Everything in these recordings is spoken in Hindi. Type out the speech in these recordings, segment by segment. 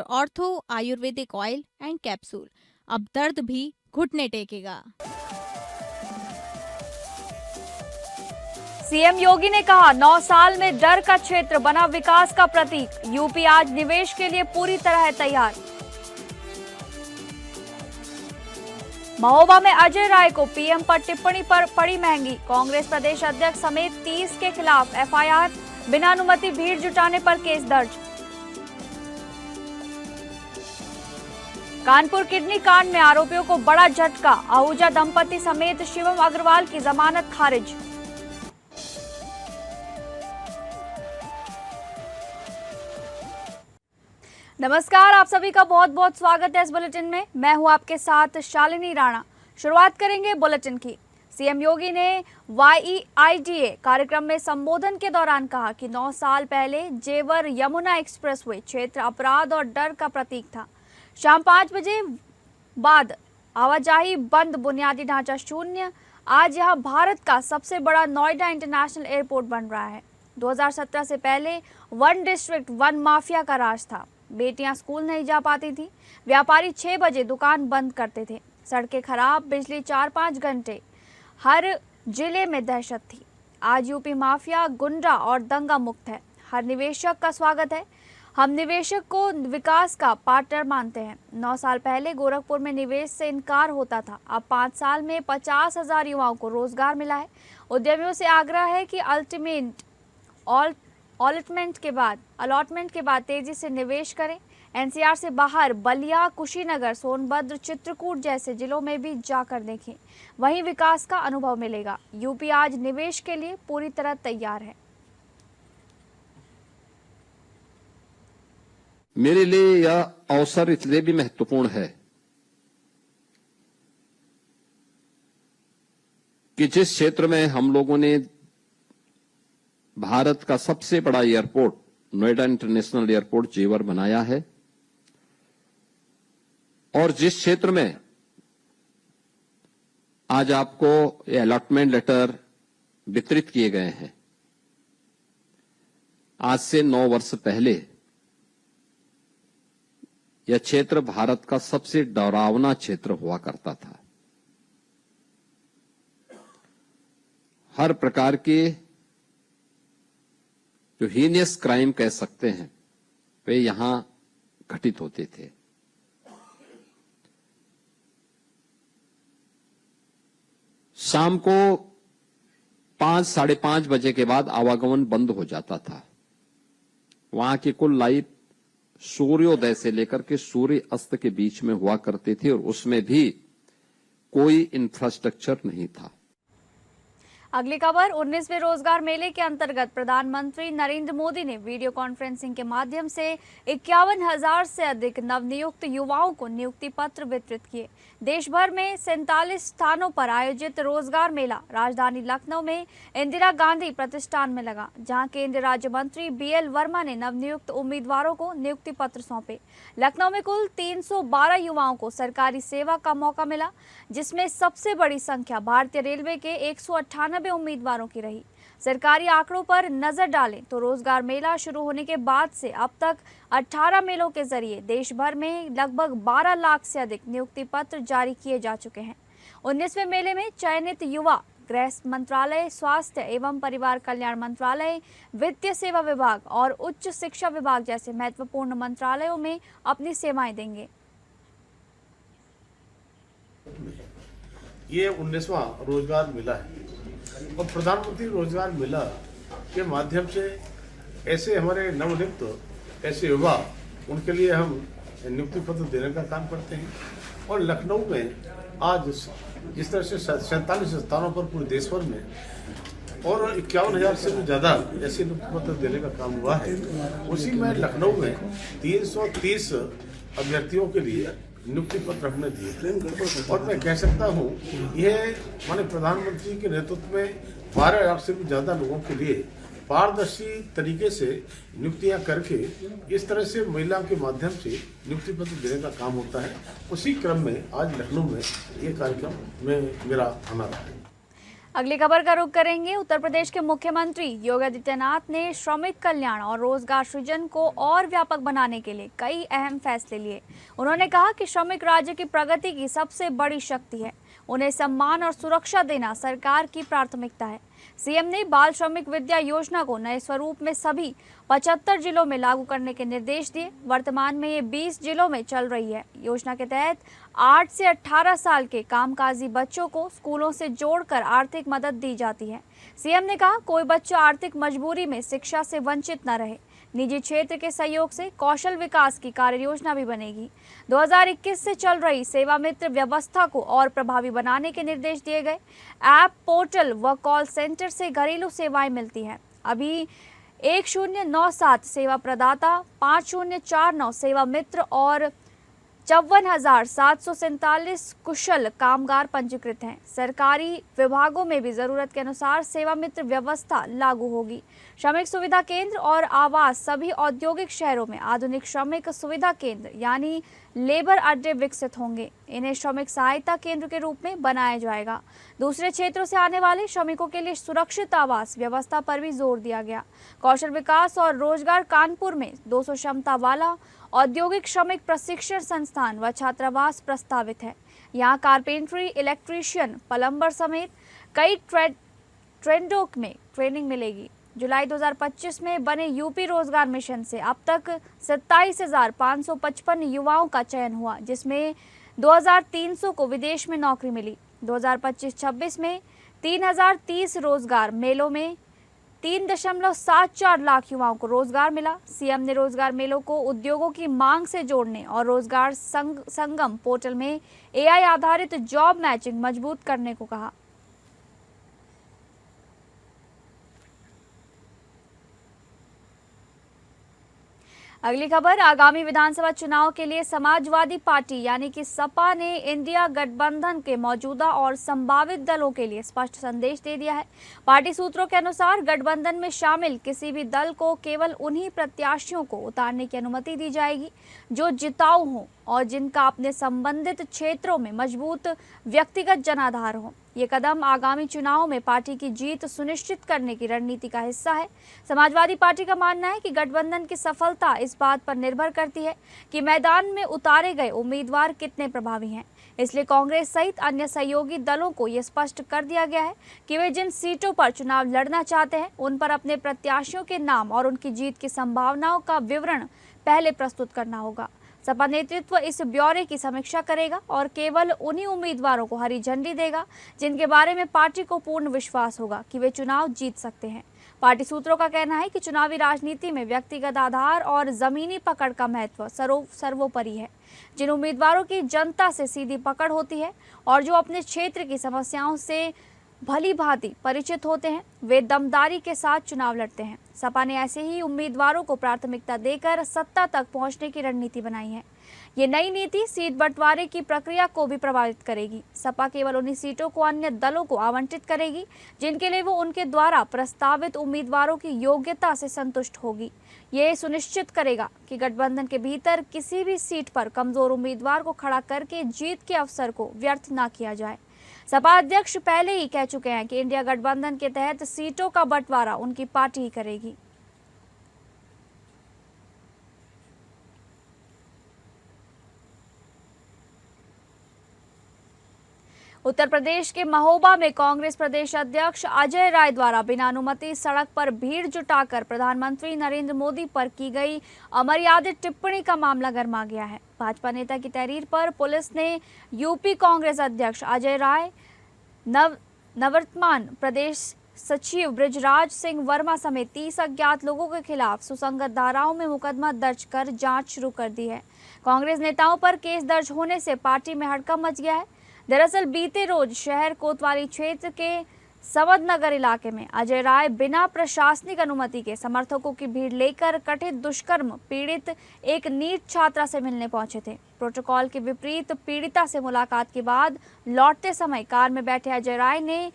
Ortho Ayurvedic oil and capsule. अब दर्द भी घुटने टेकेगा। सीएम योगी ने कहा 9 साल में डर का क्षेत्र बना विकास का प्रतीक। यूपी आज निवेश के लिए पूरी तरह तैयार। महोबा में अजय राय को पीएम पर टिप्पणी पर पड़ी महंगी। कांग्रेस प्रदेश अध्यक्ष समेत 30 के खिलाफ एफआईआर, बिना अनुमति भीड़ जुटाने पर केस दर्ज। कानपुर किडनी कांड में आरोपियों को बड़ा झटका। आहूजा दंपति समेत शिवम अग्रवाल की जमानत खारिज। नमस्कार, आप सभी का बहुत बहुत स्वागत है इस बुलेटिन में। मैं हूं आपके साथ शालिनी राणा। शुरुआत करेंगे बुलेटिन की। सीएम योगी ने YEIDA कार्यक्रम में संबोधन के दौरान कहा कि 9 साल पहले जेवर यमुना एक्सप्रेसवे क्षेत्र अपराध और डर का प्रतीक था। शाम 5 बजे बाद आवाजाही बंद, बुनियादी ढांचा शून्य। आज यह भारत का सबसे बड़ा नोएडा इंटरनेशनल एयरपोर्ट बन रहा है। 2017 से पहले वन डिस्ट्रिक्ट वन माफिया का राज था। बेटियां स्कूल नहीं जा पाती थी, व्यापारी 6 बजे दुकान बंद करते थे, सड़कें खराब, बिजली 4-5 घंटे, हर जिले में दहशत थी। आज यूपी माफिया, गुंडा और दंगा मुक्त है। हर निवेशक का स्वागत है। हम निवेशक को विकास का पार्टनर मानते हैं। 9 साल पहले गोरखपुर में निवेश से इनकार होता था। अब 5 साल में 50,000 युवाओं को रोजगार मिला है। उद्यमियों से आग्रह है कि अलॉटमेंट के बाद तेजी से निवेश करें। एनसीआर से बाहर बलिया, कुशीनगर, सोनभद्र, चित्रकूट जैसे जिलों में भी जाकर देखें, वहीं विकास का अनुभव मिलेगा। यूपी आज निवेश के लिए पूरी तरह तैयार है। मेरे लिए यह अवसर इसलिए भी महत्वपूर्ण है कि जिस क्षेत्र में हम लोगों ने भारत का सबसे बड़ा एयरपोर्ट नोएडा इंटरनेशनल एयरपोर्ट जेवर बनाया है, और जिस क्षेत्र में आज आपको ये अलॉटमेंट लेटर वितरित किए गए हैं, आज से 9 वर्ष पहले यह क्षेत्र भारत का सबसे डरावना क्षेत्र हुआ करता था। हर प्रकार के जो हीनियस क्राइम कह सकते हैं वे यहां घटित होते थे। शाम को 5-5:30 बजे के बाद आवागमन बंद हो जाता था। वहां की कुल लाइफ सूर्योदय से लेकर के सूर्य अस्त के बीच में हुआ करती थी, और उसमें भी कोई इंफ्रास्ट्रक्चर नहीं था। अगली खबर, 19वें रोजगार मेले के अंतर्गत प्रधानमंत्री नरेंद्र मोदी ने वीडियो कॉन्फ्रेंसिंग के माध्यम से 51,000 से अधिक नवनियुक्त युवाओं को नियुक्ति पत्र वितरित किए। देश भर में 47 स्थानों पर आयोजित रोजगार मेला राजधानी लखनऊ में इंदिरा गांधी प्रतिष्ठान में लगा, जहां केंद्रीय राज्य मंत्री BL वर्मा ने नवनियुक्त उम्मीदवारों को नियुक्ति पत्र सौंपे। लखनऊ में कुल 312 युवाओं को सरकारी सेवा का मौका मिला, जिसमें सबसे बड़ी संख्या भारतीय रेलवे के 198 उम्मीदवारों की रही। सरकारी आंकड़ों पर नजर डालें तो रोजगार मेला शुरू होने के बाद से अब तक 18 मेलों के जरिए देश भर में लगभग 12 लाख से अधिक नियुक्ति पत्र जारी किए जा चुके हैं। 19वें मेले में चयनित युवा गृह मंत्रालय, स्वास्थ्य एवं परिवार कल्याण मंत्रालय, वित्तीय सेवा विभाग और उच्च शिक्षा विभाग जैसे महत्वपूर्ण मंत्रालयों में अपनी सेवाएं देंगे। ये 19वां रोजगार मेला है, और प्रधानमंत्री रोजगार मेला के माध्यम से ऐसे हमारे नवनियुक्त ऐसे युवा, उनके लिए हम नियुक्ति पत्र देने का काम करते हैं। और लखनऊ में आज जिस तरह से 47 स्थानों पर पूरे देश भर में और 51,000 से भी ज्यादा ऐसे नियुक्ति पत्र देने का काम हुआ है, उसी में लखनऊ में 330 अभ्यर्थियों के लिए नियुक्ति पत्र हमने दिए। और मैं कह सकता हूँ यह माननीय प्रधानमंत्री के नेतृत्व में 12 लाख से भी ज्यादा लोगों के लिए पारदर्शी तरीके से नियुक्तियां करके इस तरह से महिलाओं के माध्यम से नियुक्ति पत्र देने का काम होता है। उसी क्रम में आज लखनऊ में ये कार्यक्रम में मेरा आना रहा है। अगली खबर का रुख करेंगे। उत्तर प्रदेश के मुख्यमंत्री योगी आदित्यनाथ ने श्रमिक कल्याण और रोजगार सृजन को और व्यापक बनाने के लिए कई अहम फैसले लिए। उन्होंने कहा कि श्रमिक राज्य की प्रगति की सबसे बड़ी शक्ति है। उन्हें सम्मान और सुरक्षा देना सरकार की प्राथमिकता है। सीएम ने बाल श्रमिक विद्या योजना को नए स्वरूप में सभी 75 जिलों में लागू करने के निर्देश दिए। वर्तमान में ये 20 जिलों में चल रही है। योजना के तहत 8 से 18 साल के कामकाजी बच्चों को स्कूलों से जोड़कर आर्थिक मदद दी जाती है। सीएम ने कहा, कोई बच्चा आर्थिक मजबूरी में शिक्षा से वंचित न रहे। निजी क्षेत्र के सहयोग से कौशल विकास की कार्य योजना भी बनेगी। 2021 से चल रही सेवा मित्र व्यवस्था को और प्रभावी बनाने के निर्देश दिए गए। ऐप, पोर्टल व कॉल सेंटर से घरेलू सेवाएं मिलती हैं। अभी 1097 सेवा प्रदाता, 5049 सेवा मित्र और 54,747 कुशल कामगार पंजीकृत हैं। सरकारी विभागों में भी जरूरत के अनुसार सेवा मित्र व्यवस्था लागू होगी। श्रमिक सुविधा केंद्र और आवास सभी औद्योगिक शहरों में आधुनिक श्रमिक सुविधा केंद्र यानी लेबर अड्डे विकसित होंगे। इन्हें श्रमिक सहायता केंद्र के रूप में बनाया जाएगा। दूसरे क्षेत्रों से आने वाले श्रमिकों के लिए सुरक्षित आवास व्यवस्था पर भी जोर दिया गया। कौशल विकास और रोजगार कानपुर में 200 क्षमता वाला औद्योगिक श्रमिक प्रशिक्षण संस्थान व छात्रावास प्रस्तावित है। यहाँ कारपेंटरी, इलेक्ट्रीशियन, प्लम्बर समेत कई ट्रेडों में ट्रेनिंग मिलेगी। जुलाई 2025 में बने यूपी रोजगार मिशन से अब तक 27,555 युवाओं का चयन हुआ, जिसमें 2,300 को विदेश में नौकरी मिली। 2025-26 में 3,030 रोजगार मेलों में 3.74 लाख युवाओं को रोजगार मिला। सीएम ने रोजगार मेलों को उद्योगों की मांग से जोड़ने और रोजगार संगम पोर्टल में एआई आधारित जॉब मैचिंग मजबूत करने को कहा। अगली खबर, आगामी विधानसभा चुनाव के लिए समाजवादी पार्टी यानी कि सपा ने इंडिया गठबंधन के मौजूदा और संभावित दलों के लिए स्पष्ट संदेश दे दिया है। पार्टी सूत्रों के अनुसार गठबंधन में शामिल किसी भी दल को केवल उन्हीं प्रत्याशियों को उतारने की अनुमति दी जाएगी जो जिताऊ हों और जिनका अपने संबंधित क्षेत्रों में मजबूत व्यक्तिगत जनाधार हो। ये कदम आगामी चुनाव में पार्टी की जीत सुनिश्चित करने की रणनीति का हिस्सा है। समाजवादी पार्टी का मानना है कि गठबंधन की सफलता इस बात पर निर्भर करती है कि मैदान में उतारे गए उम्मीदवार कितने प्रभावी हैं। इसलिए कांग्रेस सहित अन्य सहयोगी दलों को ये स्पष्ट कर दिया गया है कि वे जिन सीटों पर चुनाव लड़ना चाहते हैं उन पर अपने प्रत्याशियों के नाम और उनकी जीत की संभावनाओं का विवरण पहले प्रस्तुत करना होगा। सपा नेतृत्व इस ब्यौरे की समीक्षा करेगा और केवल उन्हीं उम्मीदवारों को हरी झंडी देगा जिनके बारे में पार्टी को पूर्ण विश्वास होगा कि वे चुनाव जीत सकते हैं। पार्टी सूत्रों का कहना है कि चुनावी राजनीति में व्यक्तिगत आधार और जमीनी पकड़ का महत्व सर्वोपरि है। जिन उम्मीदवारों की जनता से सीधी पकड़ होती है और जो अपने क्षेत्र की समस्याओं से भली भांति परिचित होते हैं, वे दमदारी के साथ चुनाव लड़ते हैं। सपा ने ऐसे ही उम्मीदवारों को प्राथमिकता देकर सत्ता तक पहुंचने की रणनीति बनाई है। ये नई नीति सीट बंटवारे की प्रक्रिया को भी प्रभावित करेगी। सपा केवल उन्हीं सीटों को अन्य दलों को आवंटित करेगी जिनके लिए वो उनके द्वारा प्रस्तावित उम्मीदवारों की योग्यता से संतुष्ट होगी। ये सुनिश्चित करेगा कि गठबंधन के भीतर किसी भी सीट पर कमजोर उम्मीदवार को खड़ा करके जीत के अवसर को व्यर्थ न किया जाए। सपा अध्यक्ष पहले ही कह चुके हैं कि इंडिया गठबंधन के तहत सीटों का बंटवारा उनकी पार्टी ही करेगी। उत्तर प्रदेश के महोबा में कांग्रेस प्रदेश अध्यक्ष अजय राय द्वारा बिना अनुमति सड़क पर भीड़ जुटाकर प्रधानमंत्री नरेंद्र मोदी पर की गई अमर्यादित टिप्पणी का मामला गर्मा गया है। भाजपा नेता की तहरीर पर पुलिस ने यूपी कांग्रेस अध्यक्ष अजय राय, नववर्तमान प्रदेश सचिव बृजराज सिंह वर्मा समेत 30 अज्ञात लोगों के खिलाफ सुसंगत धाराओं में मुकदमा दर्ज कर जांच शुरू कर दी है। कांग्रेस नेताओं पर केस दर्ज होने से पार्टी में हड़कंप मच गया है। दरअसल बीते रोज शहर कोतवाली क्षेत्र के समदनगर इलाके में अजय राय बिना प्रशासनिक अनुमति के समर्थकों की भीड़ लेकर कथित दुष्कर्म पीड़ित एक नीट छात्रा से मिलने पहुंचे थे। प्रोटोकॉल के विपरीत पीड़िता से मुलाकात के बाद लौटते समय कार में बैठे अजय राय ने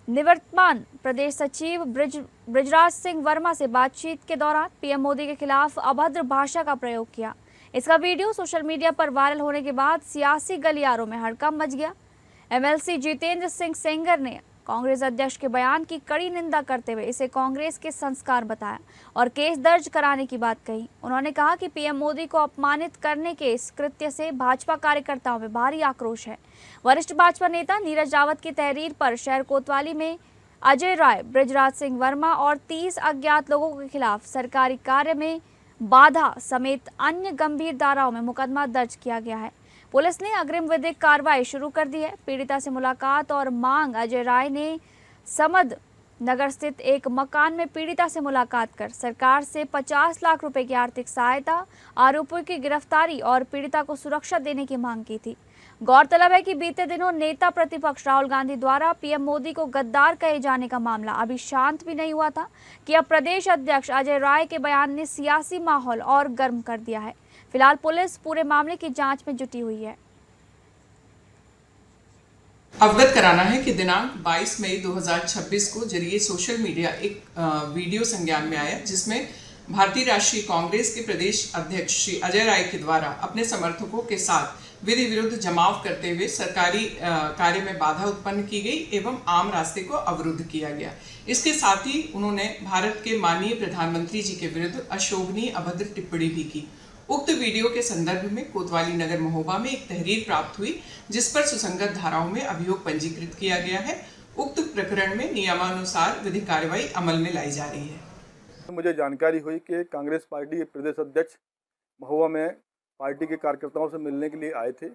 निवर्तमान प्रदेश सचिव बृजराज सिंह वर्मा से बातचीत के दौरान पीएम मोदी के खिलाफ अभद्र भाषा का प्रयोग किया। इसका वीडियो सोशल मीडिया पर वायरल होने के बाद सियासी गलियारों में हड़कंप मच गया। एमएलसी जितेंद्र सिंह सेंगर ने कांग्रेस अध्यक्ष के बयान की कड़ी निंदा करते हुए इसे कांग्रेस के संस्कार बताया और केस दर्ज कराने की बात कही। उन्होंने कहा कि पीएम मोदी को अपमानित करने के इस कृत्य से भाजपा कार्यकर्ताओं में भारी आक्रोश है। वरिष्ठ भाजपा नेता नीरज रावत की तहरीर पर शहर कोतवाली में अजय राय, बृजराज सिंह वर्मा और 30 अज्ञात लोगों के खिलाफ सरकारी कार्य में बाधा समेत अन्य गंभीर धाराओं में मुकदमा दर्ज किया गया है। पुलिस ने अग्रिम विधिक कार्रवाई शुरू कर दी है। पीड़िता से मुलाकात और मांग। अजय राय ने समद नगर स्थित एक मकान में पीड़िता से मुलाकात कर सरकार से 50 लाख रुपए की आर्थिक सहायता, आरोपियों की गिरफ्तारी और पीड़िता को सुरक्षा देने की मांग की थी। गौरतलब है कि बीते दिनों नेता प्रतिपक्ष राहुल गांधी द्वारा पीएम मोदी को गद्दार कहे जाने का मामला अभी शांत भी नहीं हुआ था कि अब प्रदेश अध्यक्ष अजय राय के बयान ने सियासी माहौल और गर्म कर दिया है। फिलहाल पुलिस पूरे मामले की जांच में जुटी हुई है। अवगत कराना है कि दिनांक 22 मई 2026 को जरिए सोशल मीडिया एक वीडियो संज्ञान में आया जिसमें भारतीय राष्ट्रीय कांग्रेस के प्रदेश अध्यक्ष श्री अजय राय के द्वारा अपने समर्थकों के साथ विधि विरुद्ध जमाव करते हुए सरकारी कार्य में बाधा उत्पन्न की गई एवं आम रास्ते को अवरुद्ध किया गया। इसके साथ ही उन्होंने भारत के माननीय प्रधानमंत्री जी के विरुद्ध अशोभनीय अभद्र टिप्पणी भी की। उक्त वीडियो के संदर्भ में कोतवाली नगर महोबा में एक तहरीर प्राप्त हुई जिस पर सुसंगत धाराओं में अभियोग पंजीकृत किया गया है। उक्त प्रकरण में नियमानुसार विधिक कार्रवाई अमल में लाई जा रही है। मुझे जानकारी हुई कि कांग्रेस पार्टी के प्रदेश अध्यक्ष महुआ में पार्टी के कार्यकर्ताओं से मिलने के लिए आए थे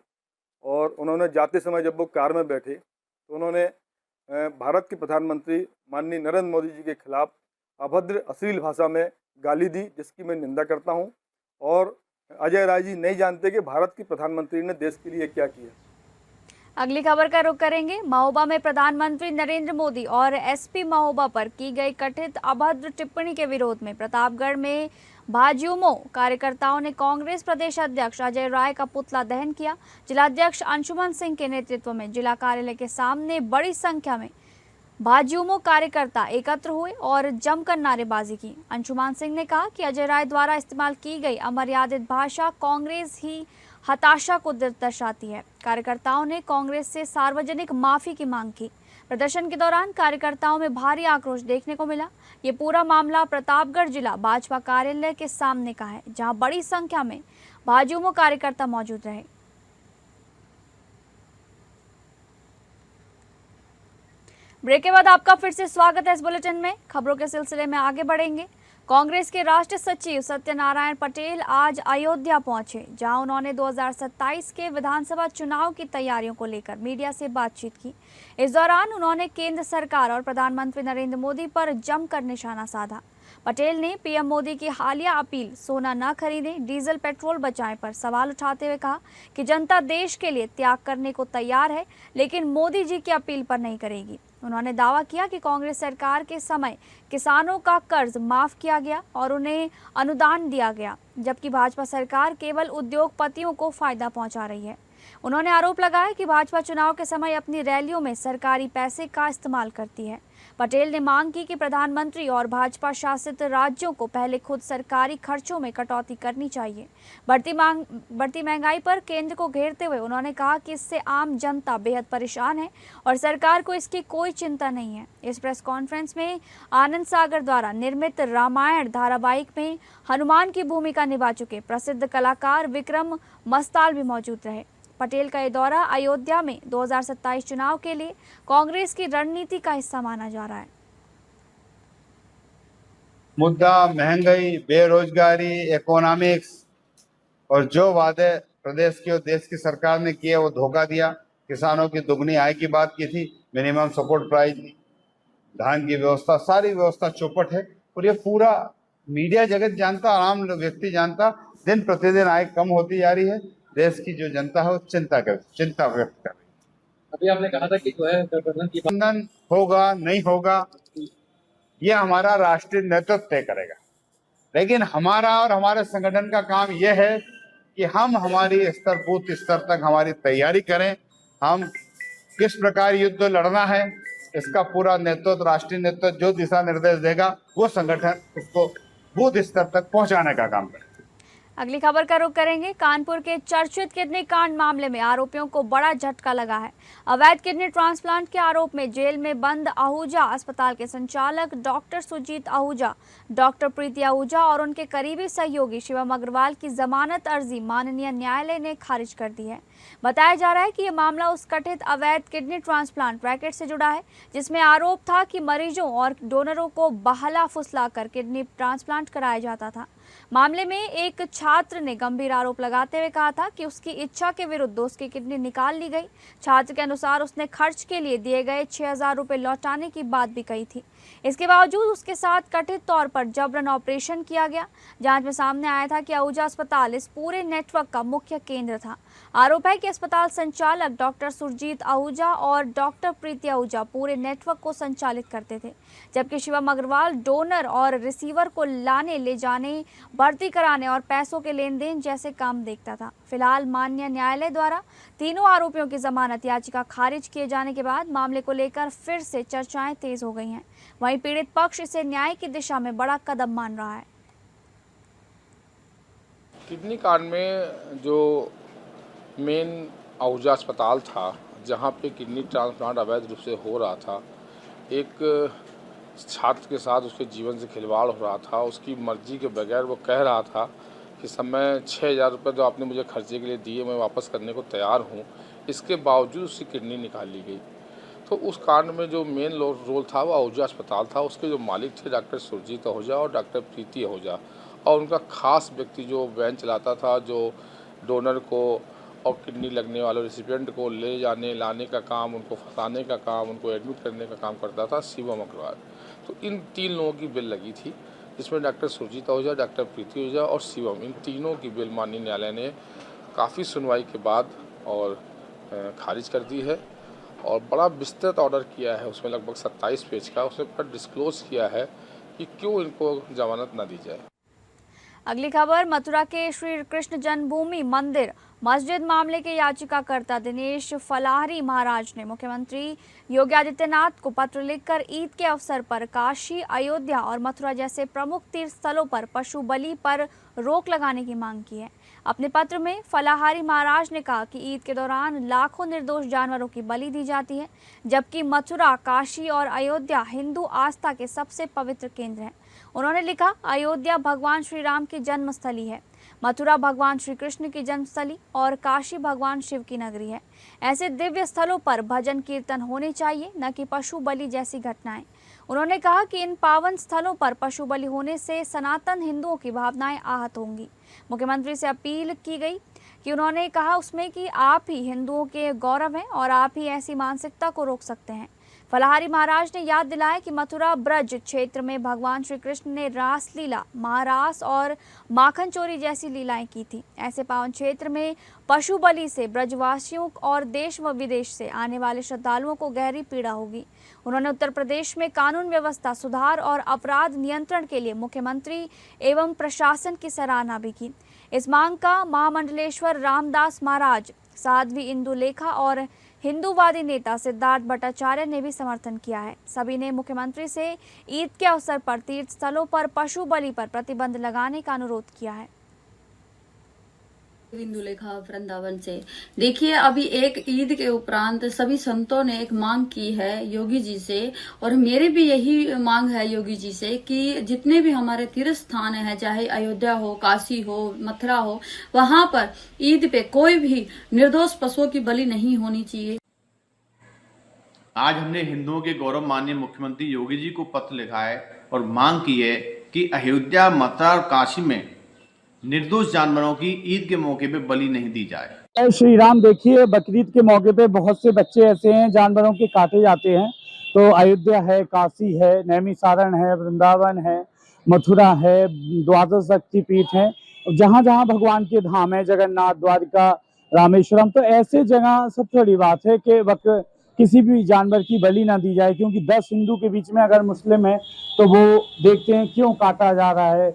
और उन्होंने जाते समय जब वो कार में बैठे तो उन्होंने भारत के प्रधानमंत्री माननीय नरेंद्र मोदी जी के खिलाफ अभद्र अश्लील भाषा में गाली दी, जिसकी मैं निंदा करता हूं। और अजय राय जी नहीं जानते कि भारत के प्रधानमंत्री ने देश के लिए क्या किया। अगली खबर का रुख करेंगे। महोबा में प्रधानमंत्री नरेंद्र मोदी और एसपी महोबा पर की गई कथित अभद्र टिप्पणी के विरोध में प्रतापगढ़ में भाजयुमो कार्यकर्ताओं ने कांग्रेस प्रदेश अध्यक्ष अजय राय का पुतला दहन किया। जिलाध्यक्ष अंशुमन सिंह के नेतृत्व में जिला कार्यालय के सामने बड़ी संख्या में भाजयुमो कार्यकर्ता एकत्र हुए और जमकर नारेबाजी की। अंशुमान सिंह ने कहा कि अजय राय द्वारा इस्तेमाल की गई अमर्यादित भाषा कांग्रेस ही हताशा को दर्शाती है। कार्यकर्ताओं ने कांग्रेस से सार्वजनिक माफी की मांग की। प्रदर्शन के दौरान कार्यकर्ताओं में भारी आक्रोश देखने को मिला। ये पूरा मामला प्रतापगढ़ जिला भाजपा कार्यालय के सामने का है, जहां बड़ी संख्या में भाजयुमो कार्यकर्ता मौजूद रहे। ब्रेक के बाद आपका फिर से स्वागत है इस बुलेटिन में। खबरों के सिलसिले में आगे बढ़ेंगे। कांग्रेस के राष्ट्रीय सचिव सत्यनारायण पटेल आज अयोध्या पहुंचे, जहां उन्होंने 2027 के विधानसभा चुनाव की तैयारियों को लेकर मीडिया से बातचीत की। इस दौरान उन्होंने केंद्र सरकार और प्रधानमंत्री नरेंद्र मोदी पर जमकर निशाना साधा। पटेल ने पीएम मोदी की हालिया अपील सोना न खरीदें, डीजल पेट्रोल बचाएं पर सवाल उठाते हुए कहा कि जनता देश के लिए त्याग करने को तैयार है, लेकिन मोदी जी की अपील पर नहीं करेगी। उन्होंने दावा किया कि कांग्रेस सरकार के समय किसानों का कर्ज माफ किया गया और उन्हें अनुदान दिया गया, जबकि भाजपा सरकार केवल उद्योगपतियों को फायदा पहुंचा रही है। उन्होंने आरोप लगाया कि भाजपा चुनाव के समय अपनी रैलियों में सरकारी पैसे का इस्तेमाल करती है। पटेल ने मांग की कि प्रधानमंत्री और भाजपा शासित राज्यों को पहले खुद सरकारी खर्चों में कटौती करनी चाहिए। बढ़ती महंगाई पर केंद्र को घेरते हुए उन्होंने कहा कि इससे आम जनता बेहद परेशान है और सरकार को इसकी कोई चिंता नहीं है। इस प्रेस कॉन्फ्रेंस में आनंद सागर द्वारा निर्मित रामायण धारावाहिक में हनुमान की भूमिका निभा चुके प्रसिद्ध कलाकार विक्रम मस्ताल भी मौजूद रहे। पटेल का ये दौरा अयोध्या में 2027 चुनाव के लिए कांग्रेस की रणनीति का हिस्सा माना जा रहा है। मुद्दा महंगाई, बेरोजगारी, इकोनॉमिक्स और जो वादे प्रदेश की और देश की सरकार ने किए वो धोखा दिया। किसानों की दुगनी आय की बात की थी, मिनिमम सपोर्ट प्राइस, धान की व्यवस्था, सारी व्यवस्था चौपट है। और ये पूरा मीडिया जगत जानता, आम व्यक्ति जानता, दिन प्रतिदिन आय कम होती जा रही है। देश की जो जनता है वो चिंता व्यक्त कर रही है। अभी आपने कहा था कि जो है गठबंधन होगा नहीं होगा ये हमारा राष्ट्रीय नेतृत्व तय करेगा, लेकिन हमारा और हमारे संगठन का काम यह है कि हम हमारी बूथ स्तर तक हमारी तैयारी करें। हम किस प्रकार युद्ध लड़ना है इसका पूरा नेतृत्व, राष्ट्रीय नेतृत्व जो दिशा निर्देश देगा वो संगठन उसको बूथ स्तर तक पहुंचाने का काम करे। अगली खबर का रुख करेंगे। कानपुर के चर्चित किडनी कांड मामले में आरोपियों को बड़ा झटका लगा है। अवैध किडनी ट्रांसप्लांट के आरोप में जेल में बंद आहूजा अस्पताल के संचालक डॉक्टर सुजीत आहूजा, डॉक्टर प्रीति आहूजा और उनके करीबी सहयोगी शिवम अग्रवाल की जमानत अर्जी माननीय न्यायालय ने खारिज कर दी है। बताया जा रहा है कि यह मामला उस कथित अवैध किडनी ट्रांसप्लांट रैकेट से जुड़ा है जिसमें आरोप था कि मरीजों और डोनरों को बहला फुसला कर किडनी ट्रांसप्लांट कराया जाता था। मामले में एक छात्र ने गंभीर आरोप लगाते हुए कहा था कि उसकी इच्छा के विरुद्ध उसकी किडनी निकाल ली गई। छात्र के अनुसार उसने खर्च के लिए दिए गए 6,000 रुपये लौटाने की बात भी कही थी। इसके बावजूद उसके साथ कथित तौर पर जबरन ऑपरेशन किया गया। जांच में सामने आया था कि आहूजा अस्पताल इस पूरे नेटवर्क का मुख्य केंद्र था। आरोप है कि अस्पताल संचालक डॉक्टर सुरजीत आहूजा और डॉक्टर प्रीति आहूजा पूरे नेटवर्क को संचालित करते थे, जबकि शिवम अग्रवाल डोनर और रिसीवर को लाने ले जाने, भर्ती कराने और पैसों के लेन देन जैसे काम देखता था। फिलहाल माननीय न्यायालय द्वारा तीनों आरोपियों की जमानत याचिका खारिज किए जाने के बाद मामले को लेकर फिर से चर्चाएं तेज हो गई हैं। वहीं पीड़ित पक्ष इसे न्याय की दिशा में बड़ा कदम मान रहा है। किडनी कांड में जो मेन आहूजा अस्पताल था जहां पे किडनी ट्रांसप्लांट अवैध रूप से हो रहा था, एक छात्र के साथ उसके जीवन से खिलवाड़ हो रहा था। उसकी मर्जी के बगैर वो कह रहा था कि सब मैं 6,000 रुपये जो आपने मुझे खर्चे के लिए दिए मैं वापस करने को तैयार हूँ। इसके बावजूद उसकी किडनी निकाल ली गई। तो उस कांड में जो मेन रोल था वो आहूजा अस्पताल था। उसके जो मालिक थे डॉक्टर सुरजीत आहूजा और डॉक्टर प्रीति आहूजा, और उनका खास व्यक्ति जो वैन चलाता था, जो डोनर को और किडनी लगने वाले रेसिपिएंट को ले जाने लाने का काम, उनको फंसाने का काम, उनको एडमिट करने का काम करता था शिवम अग्रवाल। तो इन 3 लोगों की बिल लगी थी, जिसमें डॉक्टर सुरजीत आहूजा, डॉक्टर प्रीति आहूजा और शिवम, इन तीनों की बिल माननीय न्यायालय ने काफ़ी सुनवाई के बाद और खारिज कर दी है और बड़ा विस्तृत ऑर्डर किया है। उसमें लगभग 27 पेज का उसमें पर डिस्क्लोज किया है कि क्यों इनको जमानत न दी जाए। अगली खबर, मथुरा के श्री कृष्ण जन्मभूमि मंदिर मस्जिद मामले के याचिकाकर्ता दिनेश फलाहरी महाराज ने मुख्यमंत्री योगी आदित्यनाथ को पत्र लिखकर ईद के अवसर पर काशी, अयोध्या और मथुरा जैसे प्रमुख तीर्थ स्थलों पर पशु बलि पर रोक लगाने की मांग की है। अपने पत्र में फलाहारी महाराज ने कहा कि ईद के दौरान लाखों निर्दोष जानवरों की बलि दी जाती है, जबकि मथुरा, काशी और अयोध्या हिंदू आस्था के सबसे पवित्र केंद्र हैं। उन्होंने लिखा, अयोध्या भगवान श्री राम की जन्मस्थली है, मथुरा भगवान श्री कृष्ण की जन्मस्थली और काशी भगवान शिव की नगरी है। ऐसे दिव्य स्थलों पर भजन कीर्तन होने चाहिए, न कि पशु बलि जैसी घटनाएं। उन्होंने कहा कि इन पावन स्थलों पर पशु बलि होने से सनातन हिंदुओं की भावनाएं आहत होंगी। मुख्यमंत्री से अपील की गई कि उन्होंने कहा उसमें कि आप ही हिंदुओं के गौरव हैं और आप ही ऐसी मानसिकता को रोक सकते हैं। फलाहारी महाराज ने याद दिलाया कि मथुरा ब्रज क्षेत्र में भगवान श्री कृष्ण ने रासलीला, महारास और माखन चोरी जैसी लीलाएं की थी। ऐसे पावन क्षेत्र में पशु बलि से ब्रजवासियों और देश व विदेश से आने वाले श्रद्धालुओं को गहरी पीड़ा होगी। उन्होंने उत्तर प्रदेश में कानून व्यवस्था सुधार और अपराध नियंत्रण के लिए मुख्यमंत्री एवं प्रशासन की सराहना भी की। इस मांग का महामंडलेश्वर रामदास महाराज, साध्वी इंदुलेखा और हिंदूवादी नेता सिद्धार्थ भट्टाचार्य ने भी समर्थन किया है। सभी ने मुख्यमंत्री से ईद के अवसर पर तीर्थ स्थलों पर पशु बलि पर प्रतिबंध लगाने का अनुरोध किया है। इंदुलेखा वृंदावन से देखिए, अभी एक ईद के उपरांत सभी संतों ने एक मांग की है योगी जी से, और मेरी भी यही मांग है योगी जी से कि जितने भी हमारे तीर्थ स्थान हैं, चाहे अयोध्या हो, काशी हो, मथुरा हो, वहां पर ईद पे कोई भी निर्दोष पशुओं की बलि नहीं होनी चाहिए। आज हमने हिंदुओं के गौरव माननीय मुख्यमंत्री योगी जी को पत्र लिखा है और मांग की है कि अयोध्या, मथुरा और काशी में निर्दोष जानवरों की ईद के मौके पे बलि नहीं दी जाए। जय श्री राम। देखिए, बकरीद के मौके पे बहुत से बच्चे ऐसे हैं जानवरों के काटे जाते हैं। तो अयोध्या है, काशी है, नैमिसारण है, वृंदावन है, मथुरा है, द्वादश शक्ति पीठ है, जहाँ जहाँ भगवान के धाम है, जगन्नाथ, द्वारिका, रामेश्वरम, तो ऐसे जगह सबसे बड़ी बात है कि किसी भी जानवर की बलि ना दी जाए, क्योंकि 10 हिंदू के बीच में अगर मुस्लिम है तो वो देखते हैं क्यों काटा जा रहा है।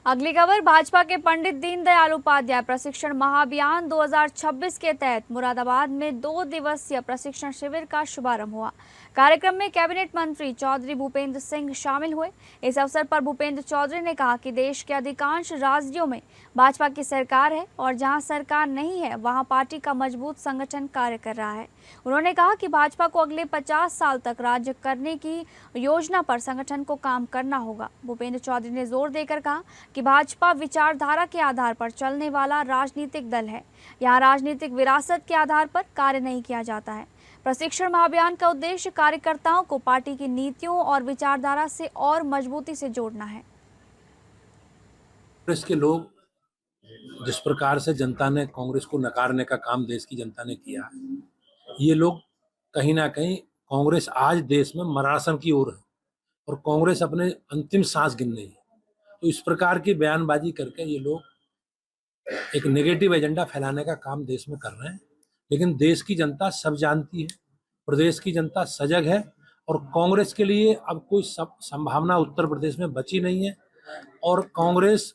अगली खबर, भाजपा के पंडित दीनदयाल उपाध्याय प्रशिक्षण महाअभियान 2026 के तहत मुरादाबाद में 2 दिवसीय प्रशिक्षण शिविर का शुभारंभ हुआ। कार्यक्रम में कैबिनेट मंत्री चौधरी भूपेंद्र सिंह शामिल हुए। इस अवसर पर भूपेंद्र चौधरी ने कहा कि देश के अधिकांश राज्यों में भाजपा की सरकार है और जहां सरकार नहीं है वहां पार्टी का मजबूत संगठन कार्य कर रहा है। उन्होंने कहा कि भाजपा को अगले 50 साल तक राज्य करने की योजना पर संगठन को काम करना होगा। भूपेंद्र चौधरी ने जोर देकर कहा कि भाजपा विचारधारा के आधार पर चलने वाला राजनीतिक दल है। यहाँ राजनीतिक विरासत के आधार पर कार्य नहीं किया जाता है। प्रशिक्षण महाअभियान का उद्देश्य कार्यकर्ताओं को पार्टी की नीतियों और विचारधारा से और मजबूती से जोड़ना है। कांग्रेस के लोग जिस प्रकार से जनता ने कांग्रेस को नकारने का काम देश की जनता ने किया है, ये लोग कहीं ना कहीं कांग्रेस आज देश में मरासन की ओर है और कांग्रेस अपने अंतिम सांस गिन रही है। तो इस प्रकार की बयानबाजी करके ये लोग एक नेगेटिव एजेंडा फैलाने का काम देश में कर रहे हैं। लेकिन देश की जनता सब जानती है, प्रदेश की जनता सजग है और कांग्रेस के लिए अब कोई संभावना उत्तर प्रदेश में बची नहीं है। और कांग्रेस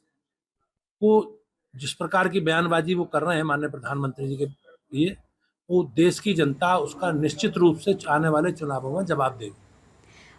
को जिस प्रकार की बयानबाजी वो कर रहे हैं माननीय प्रधानमंत्री जी के लिए, वो देश की जनता उसका निश्चित रूप से आने वाले चुनावों में जवाब देगी।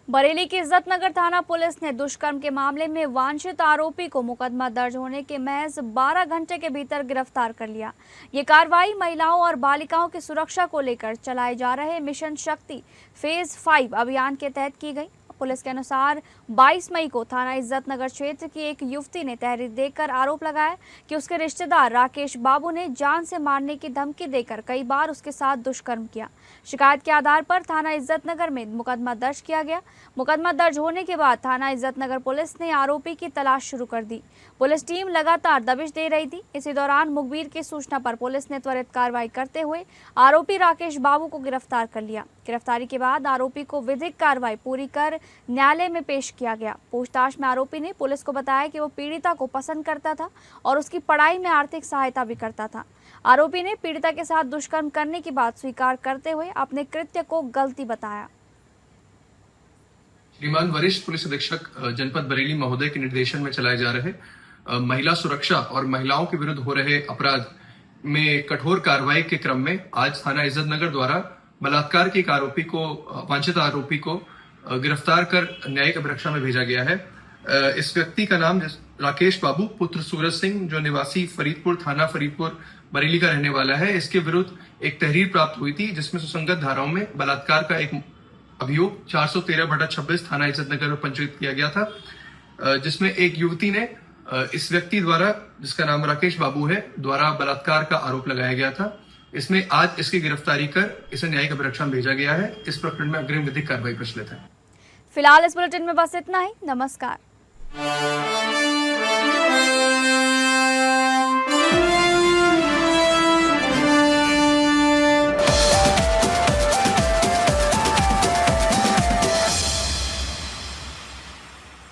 बरेली की इज्जतनगर थाना पुलिस ने दुष्कर्म के मामले में वांछित आरोपी को मुकदमा दर्ज होने के महज 12 घंटे के भीतर गिरफ्तार कर लिया। ये कार्रवाई महिलाओं और बालिकाओं की सुरक्षा को लेकर चलाए जा रहे मिशन शक्ति फेज 5 अभियान के तहत की गई। पुलिस के अनुसार 22 मई को थाना इज्जतनगर क्षेत्र की एक युवती ने तहरीर देकर आरोप लगाया कि उसके रिश्तेदार राकेश बाबू ने जान से मारने की धमकी देकर कई बार उसके साथ दुष्कर्म किया। शिकायत के आधार पर थाना इज्जतनगर में मुकदमा दर्ज किया गया। मुकदमा दर्ज होने के बाद थाना इज्जतनगर पुलिस ने आरोपी की तलाश शुरू कर दी। पुलिस टीम लगातार दबिश दे रही थी। इसी दौरान मुखबिर की सूचना पर पुलिस ने त्वरित कार्रवाई करते हुए आरोपी राकेश बाबू को गिरफ्तार कर लिया। गिरफ्तारी के बाद आरोपी को विधिक कार्रवाई पूरी कर न्यायालय में पेश किया गया। पूछताछ में आरोपी ने पुलिस को बताया कि वो पीड़िता को पसंद करता था और उसकी पढ़ाई में आर्थिक सहायता भी करता था। आरोपी ने पीड़िता के साथ दुष्कर्म करने की बात स्वीकार करते हुए अपने कृत्य को गलती बताया। श्रीमान वरिष्ठ पुलिस अधीक्षक जनपद बरेली महोदय के निर्देशन में चलाए जा रहे महिला सुरक्षा और महिलाओं के विरुद्ध हो रहे अपराध में कठोर कार्रवाई के क्रम में आज थाना इज्जतनगर द्वारा बलात्कार के एक आरोपी को वांछित आरोपी को गिरफ्तार कर न्यायिक अभिरक्षा में भेजा गया है। इस व्यक्ति का नाम राकेश बाबू पुत्र सूरज सिंह, जो निवासी फरीदपुर थाना फरीदपुर बरेली का रहने वाला है। इसके विरुद्ध एक तहरीर प्राप्त हुई थी जिसमें सुसंगत धाराओं में बलात्कार का एक अभियोग 413/26 थाना इज्जतनगर में पंजीकृत किया गया था, जिसमें एक युवती ने इस व्यक्ति द्वारा, जिसका नाम राकेश बाबू है, द्वारा बलात्कार का आरोप लगाया गया था। इसमें आज इसकी गिरफ्तारी कर इसे न्यायिक अभिरक्षा में भेजा गया है। इस प्रकरण में अग्रिम विधिक कार्रवाई प्रचलित है। फिलहाल इस बुलेटिन में बस इतना ही। नमस्कार।